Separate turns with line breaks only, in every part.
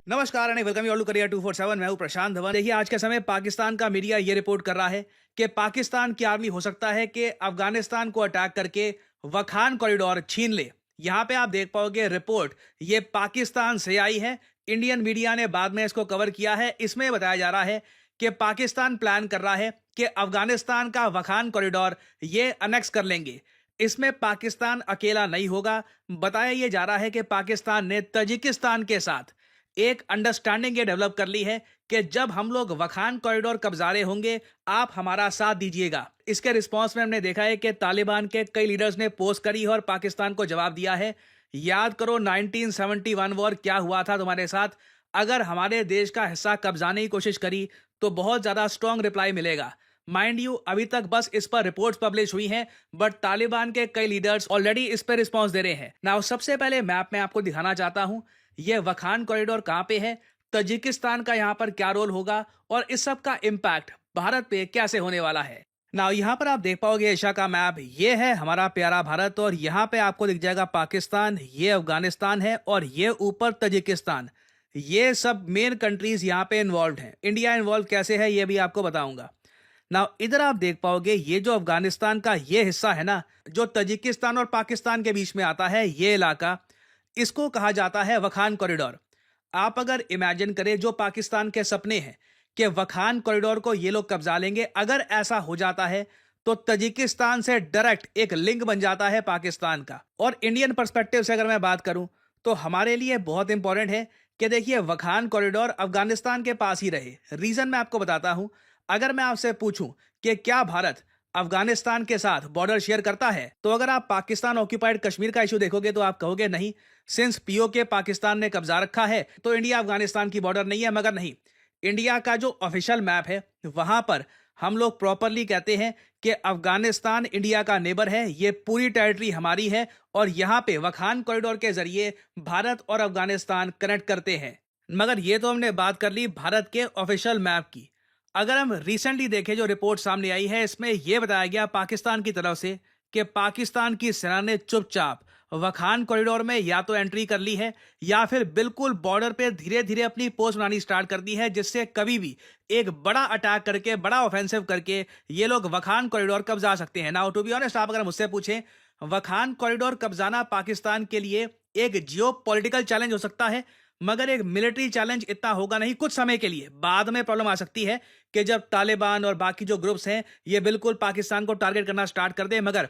नमस्कार and welcome you all to career 247। मैं हूं प्रशांत धवन। देखिए, आज के समय पाकिस्तान का मीडिया ये रिपोर्ट कर रहा है कि पाकिस्तान की आर्मी हो सकता है कि अफगानिस्तान को अटैक करके वखान कॉरिडोर छीन ले। यहां पे आप देख पाओगे रिपोर्ट ये पाकिस्तान से आई है। इंडियन मीडिया ने बाद में इसको कवर किया है। इसमें बताया जा रहा है कि पाकिस्तान प्लान कर रहा है कि अफगानिस्तान का वखान कॉरिडोर ये अनेक्स कर लेंगे। इसमें पाकिस्तान अकेला नहीं होगा। बताया यह जा रहा है कि पाकिस्तान ने तजिकिस्तान के साथ एक अंडरस्टैंडिंग ये डेवलप कर ली है कि जब हम लोग वखान कॉरिडोर कब्जा रहे होंगे, आप हमारा साथ दीजिएगा। इसके रिस्पांस में हमने देखा है कि तालिबान के कई लीडर्स ने पोस्ट करी है और पाकिस्तान को जवाब दिया है। याद करो 1971 वॉर क्या हुआ था तुम्हारे साथ। अगर हमारे देश का हिस्सा कब्जाने की कोशिश करी तो बहुत ज्यादा स्ट्रॉन्ग रिप्लाई मिलेगा। माइंड यू, अभी तक बस इस पर रिपोर्ट्स पब्लिश हुई हैं, बट तालिबान के कई लीडर्स ऑलरेडी इस पर रिस्पॉन्स दे रहे हैं। नाउ सबसे पहले मैप में आपको दिखाना चाहता हूं ये वखान कॉरिडोर कहां पे है, तजिकिस्तान का यहां पर क्या रोल होगा और इस सब का इंपैक्ट भारत पे कैसे होने वाला है। नाउ यहां पर आप देख पाओगे एशिया का मैप, ये है हमारा प्यारा भारत और यहां पे आपको दिख जाएगा पाकिस्तान, ये अफगानिस्तान है और ये ऊपर तजिकिस्तान। ये सब मेन कंट्रीज यहां पे इन्वॉल्व हैं। इंडिया इन्वॉल्व कैसे है ये भी आपको बताऊंगा। नाउ इधर आप देख पाओगे ये जो अफगानिस्तान का ये हिस्सा है ना, जो तजिकिस्तान और पाकिस्तान के बीच में आता है, ये इलाका, इसको कहा जाता है वखान कॉरिडोर। आप अगर इमेजिन करें जो पाकिस्तान के सपने हैं कि वखान कॉरिडोर को ये लोग कब्जा लेंगे, अगर ऐसा हो जाता है तो तजिकिस्तान से डायरेक्ट एक लिंक बन जाता है पाकिस्तान का। और इंडियन पर्सपेक्टिव से अगर मैं बात करूं तो हमारे लिए बहुत इंपॉर्टेंट है कि देखिए वखान कॉरिडोर अफगानिस्तान के पास ही रहे। रीजन मैं आपको बताता हूं। अगर मैं आपसे पूछूं कि क्या भारत अफगानिस्तान के साथ बॉर्डर शेयर करता है, तो अगर आप पाकिस्तान ऑक्यूपाइड कश्मीर का इशू देखोगे तो आप कहोगे नहीं, सिंस पीओके पाकिस्तान ने कब्जा रखा है तो इंडिया अफगानिस्तान की बॉर्डर नहीं है। मगर नहीं, इंडिया का जो ऑफिशियल मैप है वहां पर हम लोग प्रॉपरली कहते हैं कि अफगानिस्तान इंडिया का नेबर है, ये पूरी टेरिटरी हमारी है और यहां पे वखान कॉरिडोर के जरिए भारत और अफगानिस्तान कनेक्ट करते हैं। मगर ये तो हमने बात कर ली भारत के ऑफिशियल मैप की। अगर हम रिसेंटली देखें जो रिपोर्ट सामने आई है, इसमें यह बताया गया पाकिस्तान की तरफ से कि पाकिस्तान की सेना ने चुपचाप वखान कॉरिडोर में या तो एंट्री कर ली है या फिर बिल्कुल बॉर्डर पे धीरे धीरे अपनी पोस्ट बनानी स्टार्ट कर दी है, जिससे कभी भी एक बड़ा अटैक करके, बड़ा ऑफेंसिव करके ये लोग वखान कॉरिडोर कब्जा सकते हैं। नाउ टू बी ऑनेस्ट, आप अगर मुझसे पूछें, वखान कॉरिडोर कब्जाना पाकिस्तान के लिए एक जियो पॉलिटिकल चैलेंज हो सकता है, मगर एक मिलिट्री चैलेंज इतना होगा नहीं। कुछ समय के लिए, बाद में प्रॉब्लम आ सकती है कि जब तालिबान और बाकी जो ग्रुप्स हैं ये बिल्कुल पाकिस्तान को टारगेट करना स्टार्ट कर दे। मगर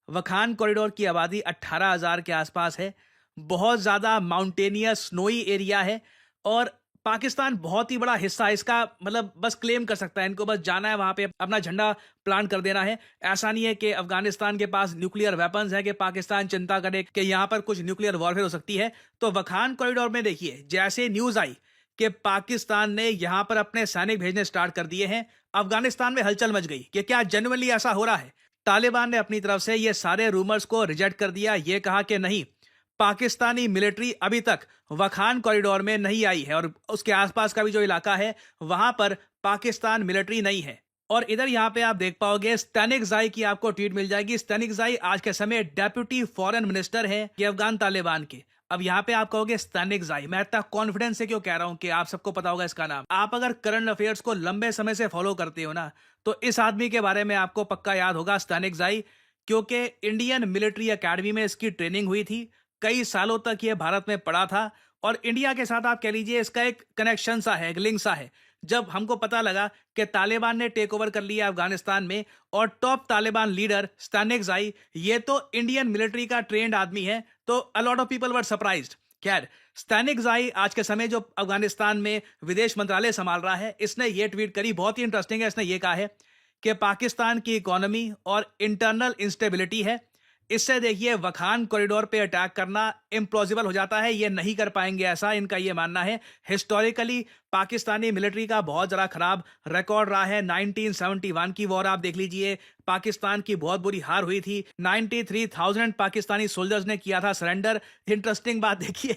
वखान कॉरिडोर की आबादी 18,000 के आसपास है, बहुत ज्यादा माउंटेनियस स्नोई एरिया है और पाकिस्तान बहुत ही बड़ा हिस्सा है इसका, मतलब बस क्लेम कर सकता है। इनको बस जाना है वहां पे, अपना झंडा प्लांट कर देना है। ऐसा नहीं है कि अफगानिस्तान के पास न्यूक्लियर वेपन्स है कि पाकिस्तान चिंता करे कि यहां पर कुछ न्यूक्लियर वॉरफेयर हो सकती है। तो वखान कॉरिडोर में देखिए, जैसे न्यूज आई कि पाकिस्तान ने यहां पर अपने सैनिक भेजने स्टार्ट कर दिए हैं, अफगानिस्तान में हलचल मच गई कि क्या जेन्युइनली ऐसा हो रहा है। तालिबान ने अपनी तरफ से ये सारे रूमर्स को रिजेक्ट कर दिया। ये कहा कि नहीं, पाकिस्तानी मिलिट्री अभी तक वखान कॉरिडोर में नहीं आई है और उसके आसपास का भी जो इलाका है वहां पर पाकिस्तान मिलिट्री नहीं है। और इधर यहां पे आप देख पाओगे स्टैनिकजाई की आपको ट्वीट मिल जाएगी। स्टैनिकजाई आज के समय डेप्यूटी फॉरेन मिनिस्टर है ये अफगान तालिबान के। अब यहाँ पे आप कहोगे स्टैनिकजाई, मैं इतना कॉन्फिडेंस से क्यों कह रहा हूं कि आप सबको पता होगा इसका नाम। आप अगर करंट अफेयर्स को लंबे समय से फॉलो करते हो ना, तो इस आदमी के बारे में आपको पक्का याद होगा, स्टैनिकजाई, क्योंकि इंडियन मिलिट्री एकेडमी में इसकी ट्रेनिंग हुई थी। कई सालों तक ये भारत में पड़ा था और इंडिया के साथ आप कह लीजिए इसका एक कनेक्शन सा है, एक लिंक सा है। जब हमको पता लगा कि तालिबान ने टेक ओवर कर लिया अफगानिस्तान में और टॉप तालिबान लीडर स्टैनिकजाई ये तो इंडियन मिलिट्री का ट्रेंड आदमी है, तो a lot of people were surprised. खैर, स्टैनिकजाई आज के समय जो अफगानिस्तान में विदेश मंत्रालय संभाल रहा है, इसने ये ट्वीट करी, बहुत ही इंटरेस्टिंग है। इसने ये कहा है कि पाकिस्तान की इकोनॉमी और इंटरनल इंस्टेबिलिटी है, इससे देखिए वखान कॉरिडोर पे अटैक करना इम्पॉसिबल हो जाता है, ये नहीं कर पाएंगे, ऐसा इनका ये मानना है। हिस्टोरिकली पाकिस्तानी मिलिट्री का बहुत ज़रा खराब रिकॉर्ड रहा है। 1971 की वॉर आप देख लीजिए, पाकिस्तान की बहुत बुरी हार हुई थी। 93,000 पाकिस्तानी सोल्जर्स ने किया था सरेंडर। इंटरेस्टिंग बात देखिए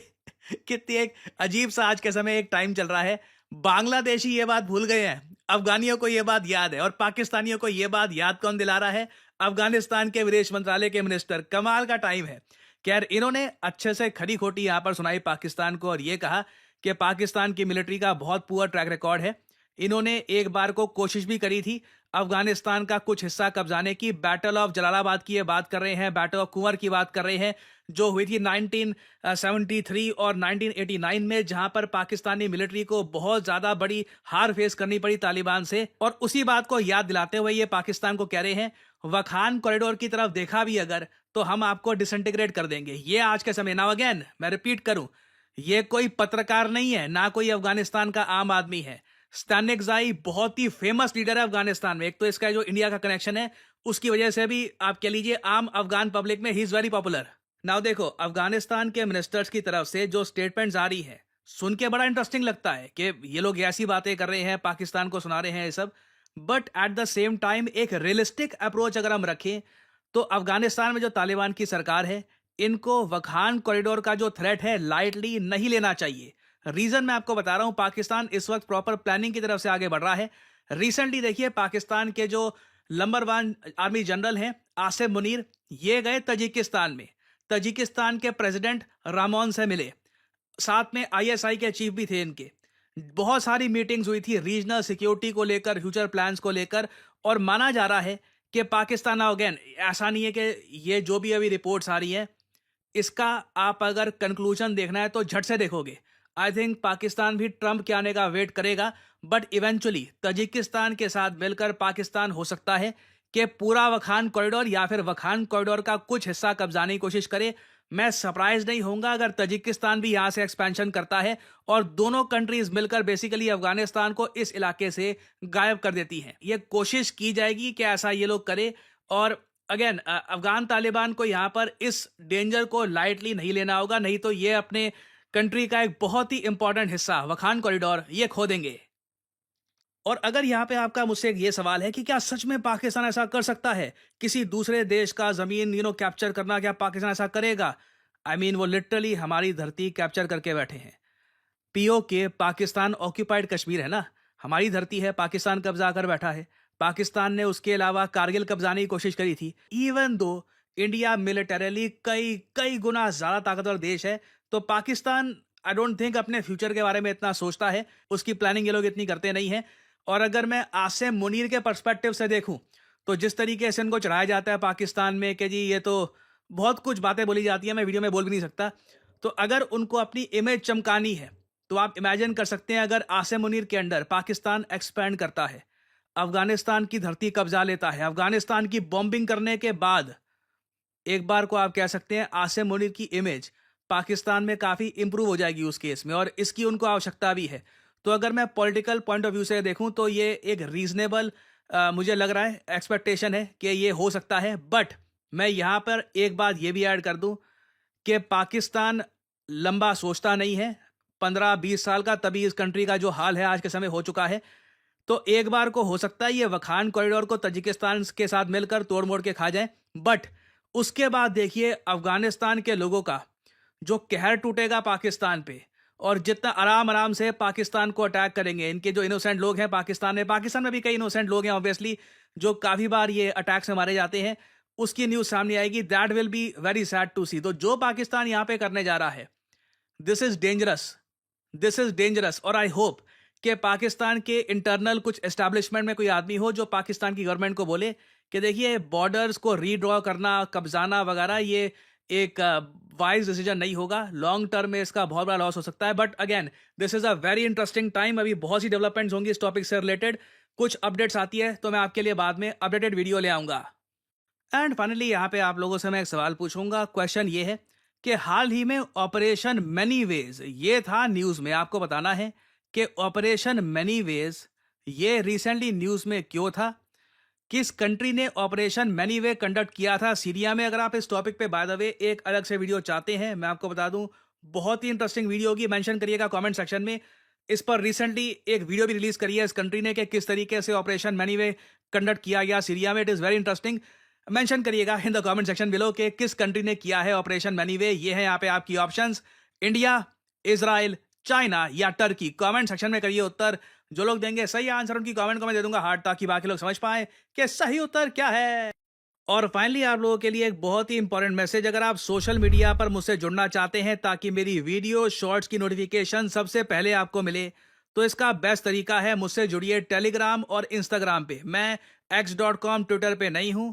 कितनी एक अजीब सा आज के समय एक टाइम चल रहा है। बांग्लादेशी ये बात भूल गए हैं, अफगानियों को ये बात याद है, और पाकिस्तानियों को ये बात याद कौन दिला रहा है? अफगानिस्तान के विदेश मंत्रालय के मिनिस्टर। कमाल का टाइम है। खैर, इन्होंने अच्छे से खरी खोटी यहां पर सुनाई पाकिस्तान को और ये कहा कि पाकिस्तान की मिलिट्री का बहुत पुअर ट्रैक रिकॉर्ड है। इन्होंने एक बार को कोशिश भी करी थी अफगानिस्तान का कुछ हिस्सा कब्जाने की। बैटल ऑफ जलालाबाद की ये बात कर रहे हैं, बैटल ऑफ कुंवर की बात कर रहे हैं, जो हुई थी 1973 और 1989 में, जहां पर पाकिस्तानी मिलिट्री को बहुत ज्यादा बड़ी हार फेस करनी पड़ी तालिबान से। और उसी बात को याद दिलाते हुए ये पाकिस्तान को कह रहे हैं, वखान कॉरिडोर की तरफ देखा भी अगर तो हम आपको डिसइंटीग्रेट कर देंगे। ये आज के समय, नाउ अगेन मैं रिपीट करूं, ये कोई पत्रकार नहीं है, ना कोई अफगानिस्तान का आम आदमी है। स्टैनिकज़ाई बहुत ही फेमस लीडर है अफगानिस्तान में। एक तो इसका जो इंडिया का कनेक्शन है उसकी वजह से भी आप कह लीजिए आम अफगान पब्लिक में he is very popular. Now देखो, अफगानिस्तान के मिनिस्टर्स की तरफ से जो स्टेटमेंट्स आ रही है सुन के बड़ा इंटरेस्टिंग लगता है कि ये लोग ऐसी बातें कर रहे हैं, पाकिस्तान को सुना रहे हैं ये सब। But at the same time एक रियलिस्टिक अप्रोच अगर हम रखें तो अफगानिस्तान में जो तालिबान की सरकार है, इनको वखान कॉरिडोर का जो थ्रेट है लाइटली नहीं लेना चाहिए। रीजन मैं आपको बता रहा हूं, पाकिस्तान इस वक्त प्रॉपर प्लानिंग की तरफ से आगे बढ़ रहा है। रिसेंटली देखिए, पाकिस्तान के जो नंबर 1 आर्मी जनरल हैं आसिम मुनीर, ये गए तजिकिस्तान में, तजिकिस्तान के प्रेसिडेंट रामोन से मिले, साथ में आईएसआई के चीफ भी थे इनके। बहुत सारी मीटिंग्स हुई थी रीजनल सिक्योरिटी को लेकर, फ्यूचर प्लान्स को लेकर। और माना जा रहा है कि पाकिस्तान, अगेन ऐसा नहीं है कि ये जो भी अभी रिपोर्ट्स आ रही है इसका आप अगर कंक्लूजन देखना है तो झट से देखोगे। आई थिंक पाकिस्तान भी ट्रंप के आने का वेट करेगा, बट इवेंचुअली तजिकिस्तान के साथ मिलकर पाकिस्तान हो सकता है कि पूरा वखान कॉरिडोर या फिर वखान कॉरिडोर का कुछ हिस्सा कब्जाने की कोशिश करे। मैं सरप्राइज नहीं होऊंगा अगर तजिकिस्तान भी यहां से एक्सपेंशन करता है और दोनों कंट्रीज मिलकर बेसिकली अफगानिस्तान को इस इलाके से गायब कर देती हैं। ये कोशिश की जाएगी कि ऐसा ये लोग करे। और अगेन अफगान तालिबान को यहां पर इस डेंजर को लाइटली नहीं लेना होगा, नहीं तो ये अपने कंट्री का एक बहुत ही इंपॉर्टेंट हिस्सा वखान कॉरिडोर ये खो देंगे। और अगर यहाँ पे आपका मुझसे ये सवाल है कि क्या सच में पाकिस्तान ऐसा कर सकता है, किसी दूसरे देश का जमीन कैप्चर करना, क्या पाकिस्तान ऐसा करेगा? आई मीन वो लिटरली हमारी धरती कैप्चर करके बैठे हैं। पीओके, पाकिस्तान ऑक्यूपाइड कश्मीर है ना, हमारी धरती है, पाकिस्तान कब्जा कर बैठा है। पाकिस्तान ने उसके अलावा कारगिल कब्जाने की कोशिश करी थी। इवन दो इंडिया मिलिटरीली कई कई गुना ज्यादा ताकतवर देश है, तो पाकिस्तान आई डोंट थिंक अपने फ्यूचर के बारे में इतना सोचता है, उसकी प्लानिंग ये लोग इतनी करते नहीं है। और अगर मैं आसिम मुनीर के पर्सपेक्टिव से देखूं तो जिस तरीके से इनको चढ़ाया जाता है पाकिस्तान में कि जी ये तो बहुत कुछ बातें बोली जाती है, मैं वीडियो में बोल भी नहीं सकता। तो अगर उनको अपनी इमेज चमकानी है तो आप इमेजिन कर सकते हैं, अगर आसिम मुनीर के अंडर पाकिस्तान एक्सपैंड करता है, अफगानिस्तान की धरती कब्जा लेता है, अफगानिस्तान की बॉम्बिंग करने के बाद एक बार को आप कह सकते हैं आसिम मुनीर की इमेज पाकिस्तान में काफ़ी इंप्रूव हो जाएगी उस केस में, और इसकी उनको आवश्यकता भी है। तो अगर मैं पॉलिटिकल पॉइंट ऑफ व्यू से देखूं तो ये एक रीजनेबल मुझे लग रहा है एक्सपेक्टेशन है कि ये हो सकता है। बट मैं यहाँ पर एक बात ये भी ऐड कर दूं कि पाकिस्तान लंबा सोचता नहीं है, 15-20 साल का, तभी इस कंट्री का जो हाल है आज के समय हो चुका है। तो एक बार को हो सकता है ये वखान कॉरिडोर को तजिकिस्तान के साथ मिलकर तोड़ मोड़ के खा जाए, बट उसके बाद देखिए अफगानिस्तान के लोगों का जो कहर टूटेगा पाकिस्तान पे, और जितना आराम आराम से पाकिस्तान को अटैक करेंगे इनके जो इनोसेंट लोग हैं पाकिस्तान में भी कई इनोसेंट लोग हैं ऑब्वियसली, जो काफ़ी बार ये अटैक से मारे जाते हैं, उसकी न्यूज़ सामने आएगी। That will be very sad to see. तो जो पाकिस्तान यहाँ पे करने जा रहा है, दिस इज डेंजरस। और आई होप कि पाकिस्तान के इंटरनल कुछ एस्टैब्लिशमेंट में कोई आदमी हो जो पाकिस्तान की गवर्नमेंट को बोले कि देखिए बॉर्डर्स को रीड्रॉ करना, कब्जाना वगैरह, ये एक वाइज डिसीजन नहीं होगा। लॉन्ग टर्म में इसका बहुत बड़ा लॉस हो सकता है। But again this is a very interesting time. अभी बहुत सी डेवलपमेंट्स होंगी इस टॉपिक से रिलेटेड, कुछ अपडेट्स आती है तो मैं आपके लिए बाद में अपडेटेड वीडियो ले आऊंगा। एंड फाइनली यहाँ पे आप लोगों से मैं एक सवाल पूछूंगा। क्वेश्चन ये है कि हाल ही में ऑपरेशन मनी वेज, ये था न्यूज़ में, आपको बताना है कि ऑपरेशन मनी वेज ये रिसेंटली न्यूज़ में क्यों था, किस कंट्री ने ऑपरेशन मनी वे कंडक्ट किया था सीरिया में। अगर आप इस टॉपिक पे बाय द वे एक अलग से वीडियो चाहते हैं, मैं आपको बता दूं बहुत ही इंटरेस्टिंग वीडियो होगी, मेंशन करिएगा कमेंट सेक्शन में। इस पर रिसेंटली एक वीडियो भी रिलीज करी है इस कंट्री ने कि किस तरीके से ऑपरेशन मनी वे कंडक्ट किया गया सीरिया में। It is very interesting. Mention करिएगा in the comment section below कि किस कंट्री ने किया है ऑपरेशन मनी वे। ये है यहाँ पे आपकी ऑप्शंस, इंडिया, इजराइल, चाइना या टर्की। कमेंट सेक्शन में करिए उत्तर। जो लोग देंगे सही आंसर उनकी कमेंट को मैं दे दूंगा हार्ट, ताकि बाकी लोग समझ पाए कि सही उत्तर क्या है। और फाइनली आप लोगों के लिए एक बहुत ही इंपॉर्टेंट मैसेज, अगर आप सोशल मीडिया पर मुझसे जुड़ना चाहते हैं ताकि मेरी वीडियो शॉर्ट्स की नोटिफिकेशन सबसे पहले आपको मिले, तो इसका बेस्ट तरीका है मुझसे जुड़िए टेलीग्राम और इंस्टाग्राम पे। मैं x.com ट्विटर पे नहीं हूँ,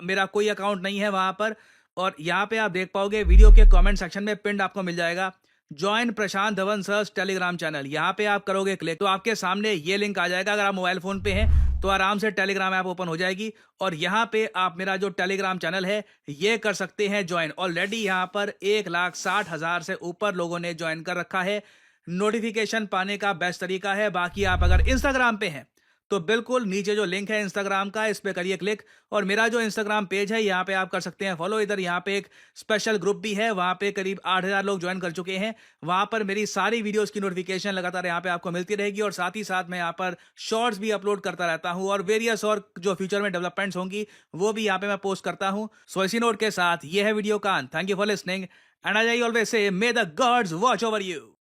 मेरा कोई अकाउंट नहीं है वहां पर। और यहाँ पे आप देख पाओगे वीडियो के कमेंट सेक्शन में पिंड आपको मिल जाएगा ज्वाइन प्रशांत धवन सर्स टेलीग्राम चैनल। यहाँ पे आप करोगे क्लिक तो आपके सामने ये लिंक आ जाएगा। अगर आप मोबाइल फोन पे हैं तो आराम से टेलीग्राम ऐप ओपन हो जाएगी और यहाँ पे आप मेरा जो टेलीग्राम चैनल है ये कर सकते हैं ज्वाइन। ऑलरेडी यहाँ पर 1,60,000 से ऊपर लोगों ने ज्वाइन कर रखा है। नोटिफिकेशन पाने का बेस्ट तरीका है। बाकी आप अगर इंस्टाग्राम पे हैं तो बिल्कुल नीचे जो लिंक है इंस्टाग्राम का, इस पे करिए क्लिक और मेरा जो इंस्टाग्राम पेज है यहाँ पे आप कर सकते हैं फॉलो। इधर यहाँ पे एक स्पेशल ग्रुप भी है, वहाँ पे करीब 8,000 लोग ज्वाइन कर चुके हैं। वहाँ पर मेरी सारी वीडियोस की नोटिफिकेशन लगातार यहाँ पे आपको मिलती रहेगी और साथ ही साथ मैं यहाँ पर शॉर्ट्स भी अपलोड करता रहता हूँ और वेरियस और जो फ्यूचर में डेवलपमेंट्स होंगी वो भी यहाँ पे मैं पोस्ट करता हूँ। सो इसी नोट के साथ ये है वीडियो का अंत। Thank you for listening and I always say may the gods watch over you.